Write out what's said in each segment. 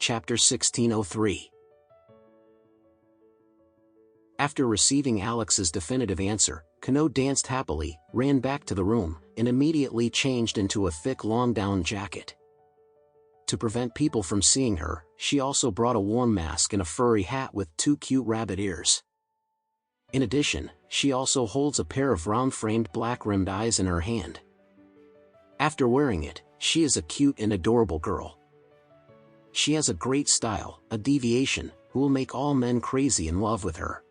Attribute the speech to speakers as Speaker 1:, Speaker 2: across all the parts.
Speaker 1: Chapter 1603. After receiving Alex's definitive answer, Kano danced happily, ran back to the room, and immediately changed into a thick long-down jacket. To prevent people from seeing her, she also brought a warm mask and a furry hat with 2 cute rabbit ears. In addition, she also holds a pair of round-framed black-rimmed eyes in her hand. After wearing it, she is a cute and adorable girl. She has a great style, a deviation, who will make all men crazy in love with her.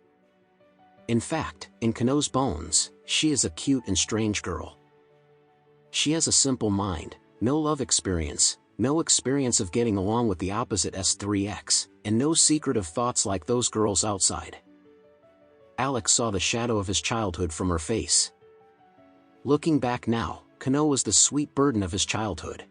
Speaker 1: In fact, in Kano's bones, she is a cute and strange girl. She has a simple mind, no love experience, no experience of getting along with the opposite S3X, and no secretive thoughts like those girls outside. Alex saw the shadow of his childhood from her face. Looking back now, Kano was the sweet burden of his childhood.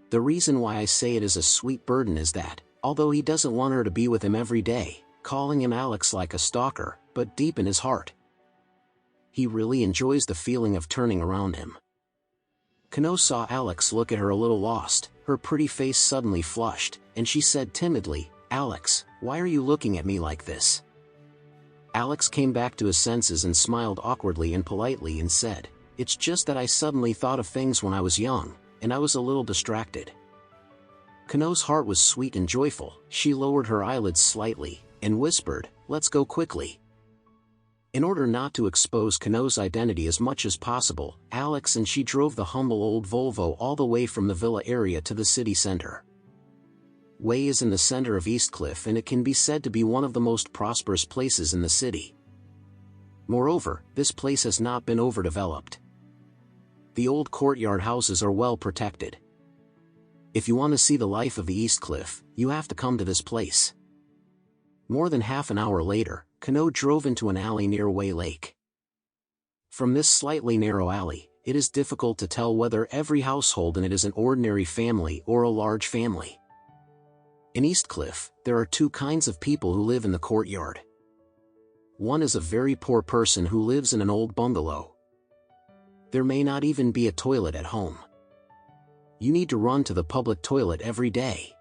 Speaker 1: The reason why I say it is a sweet burden is that, although he doesn't want her to be with him every day, calling him Alex like a stalker, but deep in his heart, he really enjoys the feeling of turning around him. Kano saw Alex look at her a little lost, her pretty face suddenly flushed, and she said timidly, "Alex, why are you looking at me like this?" Alex came back to his senses and smiled awkwardly and politely and said, "It's just that I suddenly thought of things when I was young, and I was a little distracted." Kano's heart was sweet and joyful. She lowered her eyelids slightly, and whispered, "Let's go quickly." In order not to expose Kano's identity as much as possible, Alex and she drove the humble old Volvo all the way from the villa area to the city center. Way is in the center of Eastcliff, and it can be said to be one of the most prosperous places in the city. Moreover, this place has not been overdeveloped. The old courtyard houses are well protected. If you want to see the life of the Eastcliff, you have to come to this place. More than half an hour later, Kano drove into an alley near Way Lake. From this slightly narrow alley, it is difficult to tell whether every household in it is an ordinary family or a large family. In Eastcliff, there are 2 kinds of people who live in the courtyard. One is a very poor person who lives in an old bungalow. There may not even be a toilet at home. You need to run to the public toilet every day.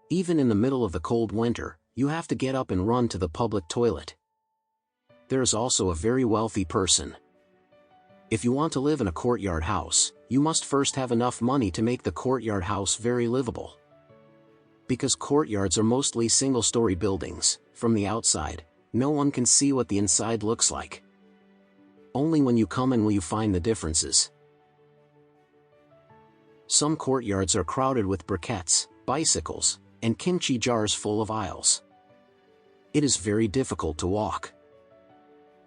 Speaker 1: Even in the middle of the cold winter, you have to get up and run to the public toilet. There is also a very wealthy person. If you want to live in a courtyard house, you must first have enough money to make the courtyard house very livable. Because courtyards are mostly single-story buildings, from the outside, no one can see what the inside looks like. Only when you come in will you find the differences. Some courtyards are crowded with briquettes, bicycles, and kimchi jars full of aisles. It is very difficult to walk.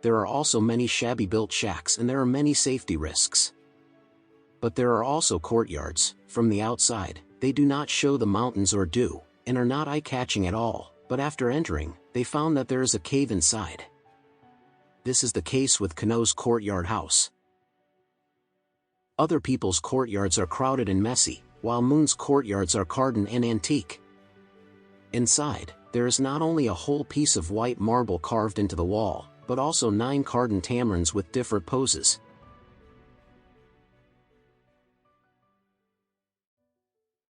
Speaker 1: There are also many shabby-built shacks, and there are many safety risks. But there are also courtyards, from the outside, they do not show the mountains or dew, and are not eye-catching at all, but after entering, they found that there is a cave inside. This is the case with Kano's courtyard house. Other people's courtyards are crowded and messy, while Moon's courtyards are carden and antique. Inside, there is not only a whole piece of white marble carved into the wall, but also 9 carden tamarins with different poses.